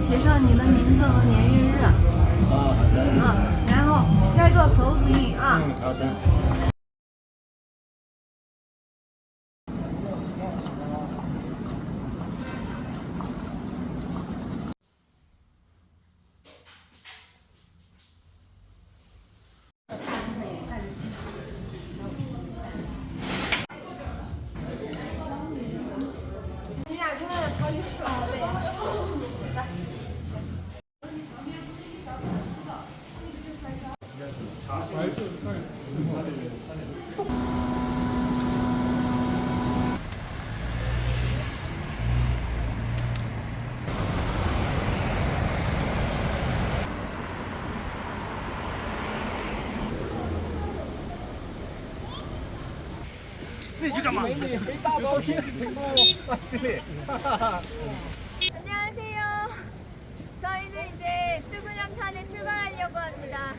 写上你的名字和年月日。然后盖个手指印啊。好的。你俩看看跑去吃了呗。来。 你去干嘛？没大照片成功。안녕하세요. 저희는 이제 쓰구냥산에 출발하려고 합니다.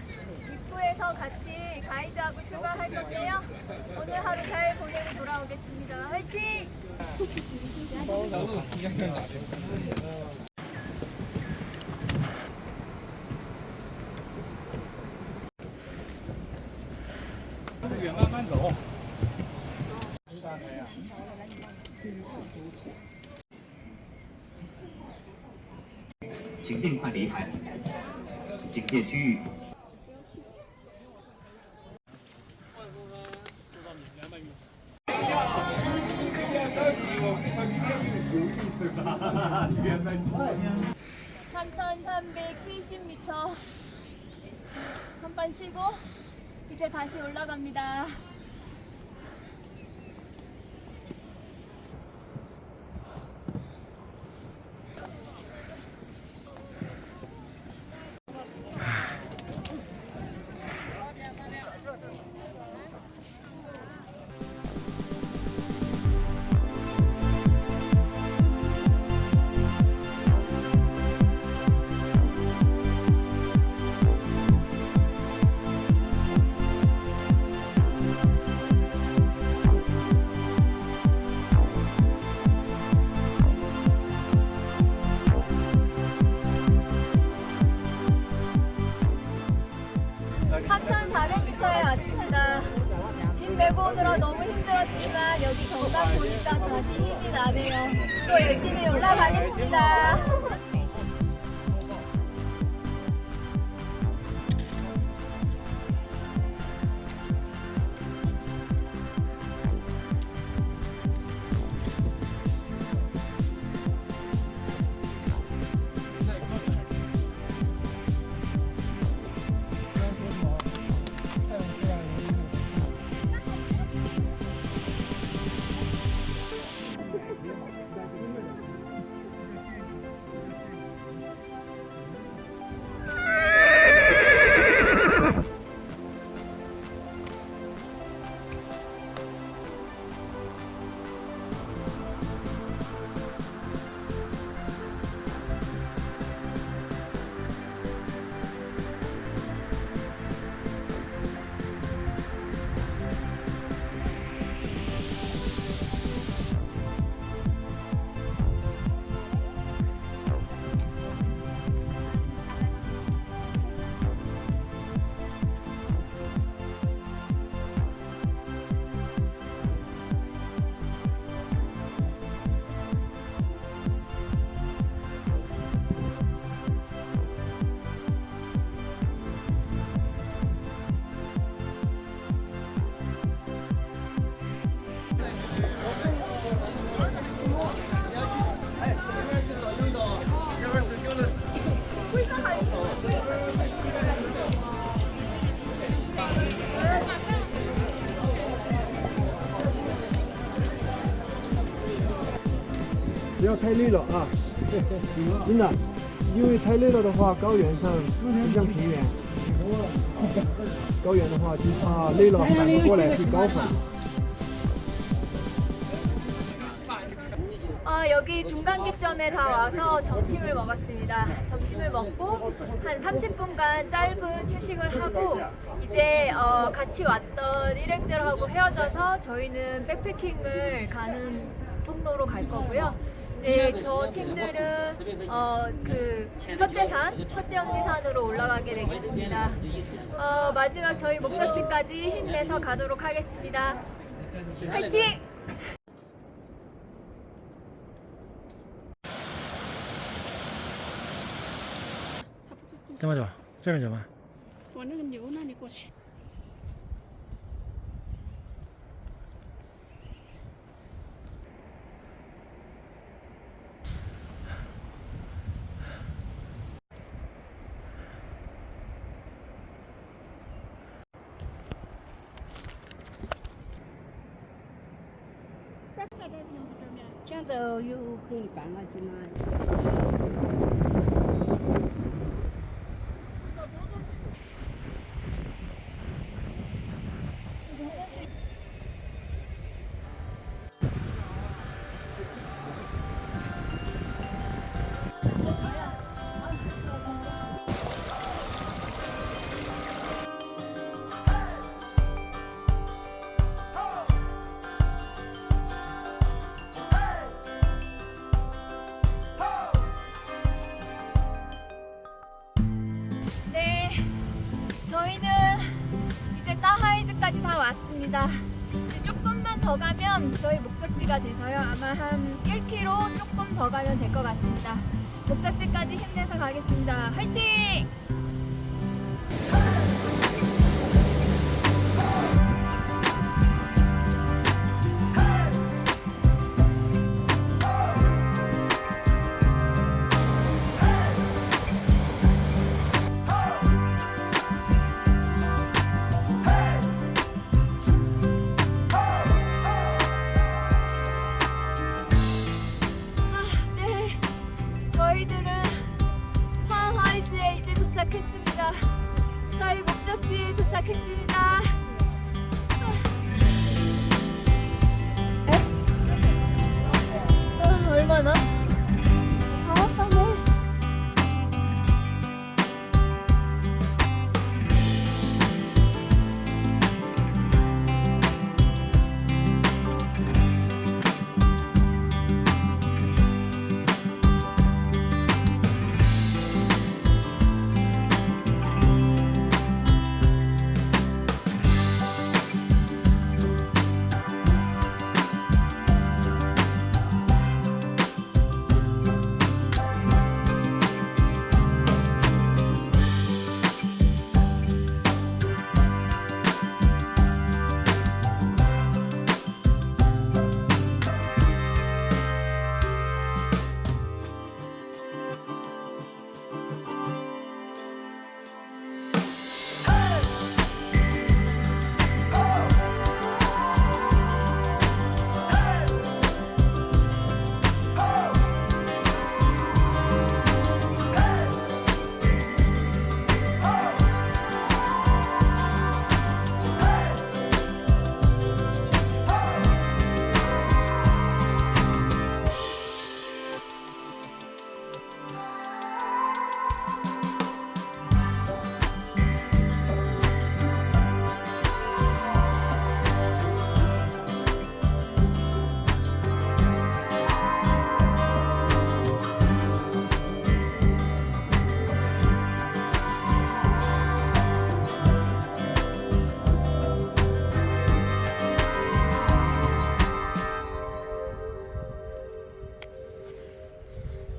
입구에서 같이 가이드하고 출발할 건데요. 오늘 하루 잘 보내고 돌아오겠습니다. 화이팅!慢慢走。 请尽快离开警戒区域。 3,370m 한 번 쉬고 이제 다시 올라갑니다. 짐 메고 오느라 너무 힘들었지만 여기 경관 보니까 다시 힘이 나네요. 또 열심히 올라가겠습니다. 不要太累了啊！真的，因为太累了的话，高原上不像平原。高原的话，就怕累了反不过来会高反。 여기 중간기점에 다 와서 점심을 먹었습니다. 점심을 먹고 한 30분간 짧은 휴식을 하고 이제 같이 왔던 일행들하고 헤어져서 저희는 백패킹을 가는 통로로 갈 거고요. 네, 저 팀들은 그 첫째 언니 산으로 올라가게 되겠습니다. 마지막 저희 목적지까지 힘내서 가도록 하겠습니다. 화이팅! 怎么走？这边走吗？往那个牛那里过去。这样子又可以搬过去吗？ 네, 저희는 이제 따하이즈까지 다 왔습니다. 이제 조금만 더 가면 저희 목적지가 돼서요. 아마 한 1km 조금 더 가면 될 것 같습니다. 목적지까지 힘내서 가겠습니다. 화이팅! 저희들은 하이즈에 이제 도착했습니다. 저희 목적지에 도착했습니다. 얼마나? 다 왔다네.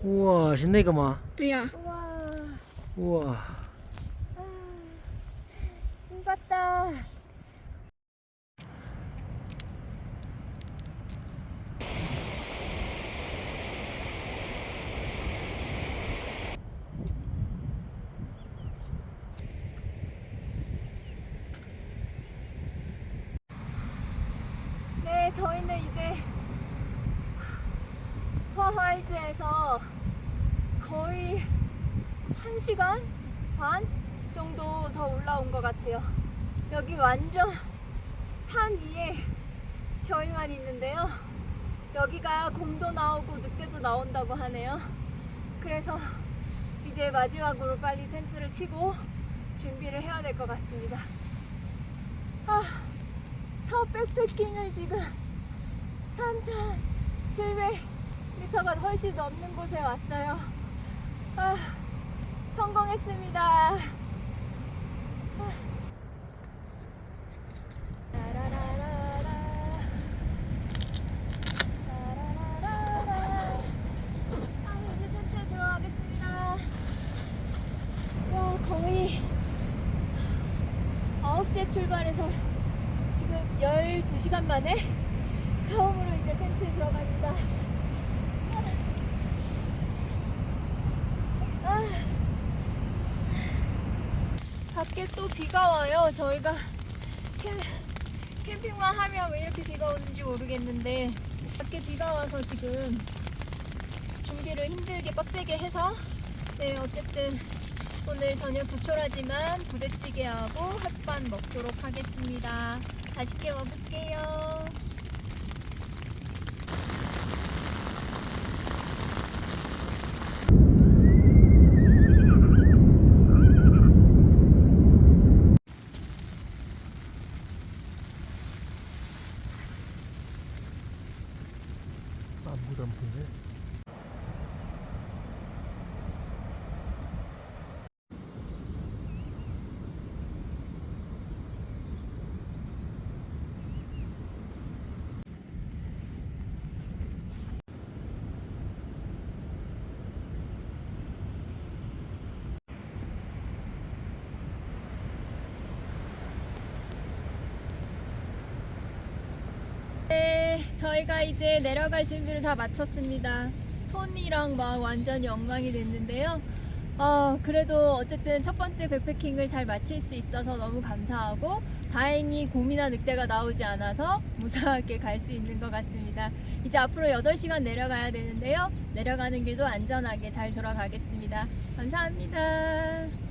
哇，是那个吗？对呀、 哇， 신봤다. 네, 저희는 이제 화하이즈에서 거의 1시간 반 정도 더 올라온 것 같아요. 여기 완전 산 위에 저희만 있는데요. 여기가 곰도 나오고 늑대도 나온다고 하네요. 그래서 이제 마지막으로 빨리 텐트를 치고 준비를 해야 될 것 같습니다. 첫 백패킹을 지금 3,700m가 훨씬 넘는 곳에 왔어요. 성공했습니다. 이제 텐트에 들어가겠습니다. 와, 거의 9시에 출발해서 지금 12시간 만에 처음으로 이제 텐트에 들어갑니다. 밖에 또 비가 와요. 저희가 캠핑만 하면 왜 이렇게 비가 오는지 모르겠는데 밖에 비가 와서 지금 준비를 힘들게 빡세게 해서 어쨌든 오늘 저녁 부초라지만 부대찌개하고 햇반 먹도록 하겠습니다. 맛있게 먹을게요. 아무도 안 보이네. 네, 저희가 이제 내려갈 준비를 다 마쳤습니다. 손이랑 막 완전히 엉망이 됐는데요. 그래도 어쨌든 첫 번째 백패킹을 잘 마칠 수 있어서 너무 감사하고 다행히 곰이나 늑대가 나오지 않아서 무사하게 갈 수 있는 것 같습니다. 이제 앞으로 8시간 내려가야 되는데요. 내려가는 길도 안전하게 잘 돌아가겠습니다. 감사합니다.